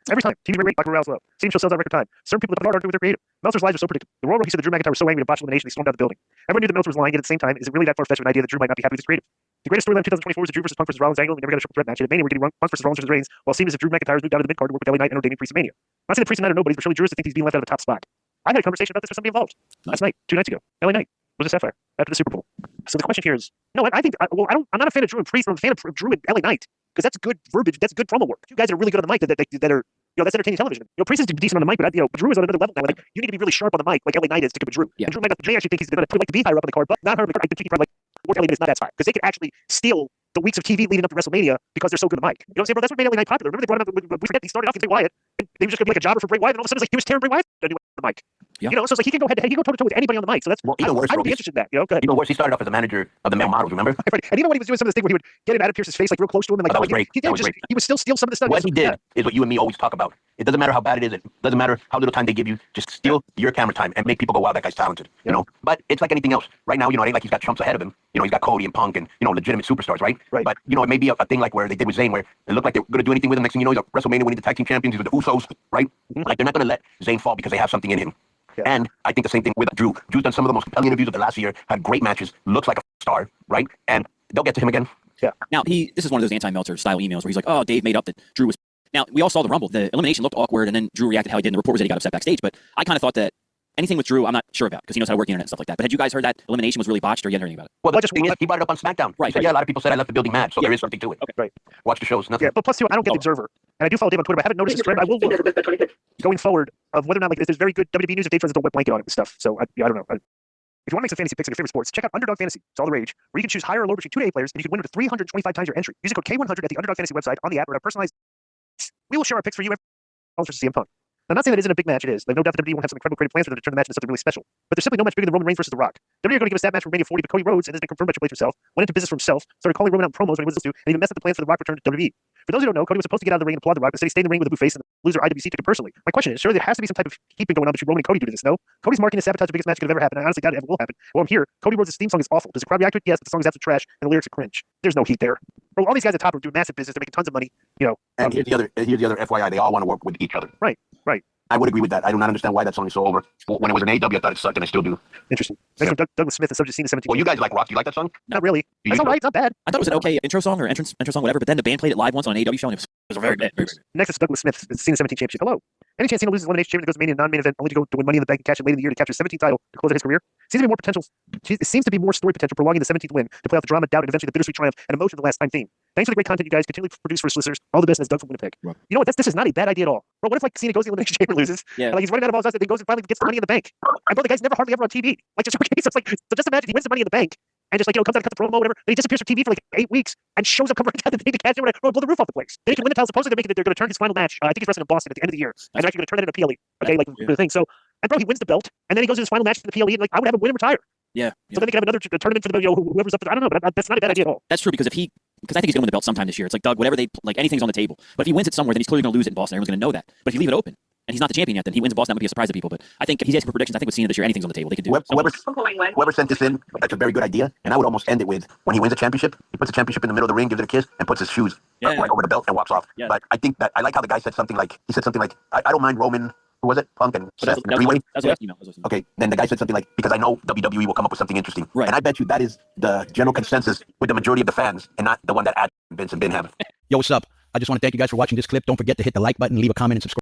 Every time. TV rate like morale's low. Same show sells out record time. Certain people that put art do with their creative. Meltzer's lies are so predictable. The Royal he said that Drew McIntyre was so angry to botch elimination, he stormed out of the building. Everyone knew that Meltzer was lying, yet at the same time, is it really that far-fetched of an idea that Drew might not be happy with his creative? The greatest storyline of 2024 was the Drew versus Punk versus Rollins angle. We never got a triple threat match. At Mania, we're getting Punk versus Rollins versus Reigns, while it seems as if Drew McIntyre has moved out of the mid-card to work with LA Knight and Damien Priest at Mania. I'm not saying that Priest and Knight are nobodies, but surely Drew is to think he's being left out of the top spot. I had a conversation about this with somebody involved last night, 2 nights ago. LA Knight was a Sapphire after the Super Bowl. So the question here is, no, I think, I'm not a fan of Drew and Priest. I'm a fan of Drew and LA Knight because that's good verbiage. That's good promo work. Two guys that are really good on the mic that are. That's entertaining television. Priest is decent on the mic, but Drew is on another level now. Like, you need to be really sharp on the mic, like LA Knight is to compare Drew. Yeah. And Drew might actually think he's going to put like the beef higher up on the card, but not her. I think he probably like LA Knight is not as high because they could actually steal the weeks of TV leading up to WrestleMania because they're so good on the mic. You know what I'm saying, bro? That's what made LA Knight popular. Remember they brought him up. We forget he started off with Bray Wyatt, and they were just going to be like a jobber for Bray Wyatt, and all of a sudden it's like he was tearing Bray Wyatt on the mic. Yeah. So it's like he can go head to head, he can go toe to toe with anybody on the mic. So that's even worse. I would be interested in that. Go ahead. Even worse, he started off as a manager of the male models. Remember? Right. And even when he was doing some of this thing where he would get in Adam Pearce's face like real close to him, and like that was great. He would still steal some of the stuff. What he did is what you and me always talk about. It doesn't matter how bad it is. It doesn't matter how little time they give you. Just steal your camera time and make people go, wow, that guy's talented. You know. But it's like anything else. Right now, it ain't like he's got chumps ahead of him. He's got Cody and Punk and legitimate superstars, right? Right. But it may be a thing like where they did with Zayn, where it looked like they were going to do anything with him. Next thing you know, he's a WrestleMania winning the tag team champions. He's with the Usos, right? Mm-hmm. Like they're not going to let Zayn fall because they have something in him. Yeah. And I think the same thing with Drew. Drew's done some of the most compelling interviews of the last year, had great matches, looks like a star, right? And they'll get to him again. Yeah. Now, this is one of those anti-Meltzer style emails where he's like, oh, Dave made up that Drew was... Now, we all saw the Rumble. The elimination looked awkward, and then Drew reacted how he did, and the report was that he got upset backstage. But I kind of thought that anything with Drew, I'm not sure about, because he knows how to work the internet and stuff like that. But had you guys heard that elimination was really botched, or you hadn't heard anything about it? Well, the thing is, he brought it up on SmackDown. Right. He said, yeah, a lot of people said I left the building mad, so there is something to it. Okay. Right. Watch the shows. Nothing. Yeah, but plus, too, I don't get the Observer. And I do follow Dave on Twitter, but I haven't noticed this trend. I will look going forward of whether or not, like, there's very good WWE news if Dave doesn't wet blanket on it and stuff. So, I don't know. If you want to make some fantasy picks on your favorite sports, check out Underdog Fantasy. It's all the rage. Where you can choose higher or lower between 2 to 8 players, and you can win up to 325 times your entry. Use the code K100 at the Underdog Fantasy website on the app or a personalized. We will share our picks for you every versus CM Punk. I'm not saying that isn't a big match. It is. Like, no doubt that WWE won't have some incredible creative plans for them to turn the match into something really special. But there's simply no match bigger than Roman Reigns versus The Rock. WWE are going to give us that match for Mania 40, but Cody Rhodes, and has been confirmed by Triple H himself, went into business for himself, started calling Roman out in promos when he was listening to, and even messed up the plans for The Rock return to WWE. For those who don't know, Cody was supposed to get out of the ring and applaud The Rock, but instead he stayed in the ring with a blue face, and the loser IWC took it personally. My question is, surely there has to be some type of keeping going on between Roman and Cody due to this, no? Cody's marking to sabotage the biggest match that could have ever happened, and I honestly doubt it ever will happen. Well, I'm here. Cody Rhodes' theme song is awful. Does the crowd react to it? Yes, but the song is absolute trash, and the lyrics are cringe. There's no heat there. Bro, all these guys at top are doing massive business. They're making tons of money, And here's the other FYI. They all want to work with each other. Right. I would agree with that. I do not understand why that song is so over. When it was an AEW, I thought it sucked, and I still do. Interesting. Next one, Douglas Smith and Subject Scene 17. Well, you guys like rock. Do you like that song? Not really. It's all right. It's not bad. I thought it was an okay intro song or entrance song, whatever. But then the band played it live once on an AEW show, and it was very bad. Next is Douglas Smith, Scene 17 championship. Hello. Any chance Cena loses Elimination Champion that goes to Mania non-main event only to go to win Money in the Bank and cash it late in the year to capture 17th title to close out his career? It seems to be more story potential prolonging the 17th win to play out the drama, doubt, and eventually the bittersweet triumph and emotion of the last time theme. Thanks for the great content you guys continually produce for us listeners. All the best, and that's Doug from Winnipeg. Right. You know what? This is not a bad idea at all. Bro, what if like Cena goes to the Elimination Chamber loses? Yeah. And, like he's running out of all stuff, and then goes and finally gets the Money in the Bank. And bro, the guy's never hardly ever on TV. Like just okay, so just imagine he wins the Money in the Bank and just like comes out and cuts the promo, whatever. Then he disappears from TV for like 8 weeks and shows up coming right out the thing to catch him and blow the roof off the place. Then he can win the title. Supposedly they're going to turn his final match. I think he's wrestling in Boston at the end of the year, and they're actually going to turn it into PLE. Okay, like the thing. So, and bro, he wins the belt, and then he goes to his final match in the PLE, and like I would have him win and retire. Yeah. So then they can have another tournament for the whoever's up. I don't know, but that's not a bad idea at all. That's true because I think he's going to win the belt sometime this year. It's like Doug, whatever anything's on the table. But if he wins it somewhere, then he's clearly going to lose it in Boston. Everyone's going to know that. But if you leave it open and he's not the champion yet, then he wins in Boston. That would be a surprise to people. But I think if he's asking for predictions, I think with Cena this year, anything's on the table. They can do. Whoever sent this in, that's a very good idea. And I would almost end it with when he wins a championship, he puts the championship in the middle of the ring, gives it a kiss, and puts his shoes right over the belt and walks off. Yeah. But I think that I like how the guy said something like I don't mind Roman. Who was it? Punk and Seth. Okay, then the guy said something like, because I know WWE will come up with something interesting. Right. And I bet you that is the general consensus with the majority of the fans and not the one that Vince and Ben have. Yo, what's up? I just want to thank you guys for watching this clip. Don't forget to hit the like button, leave a comment, and subscribe.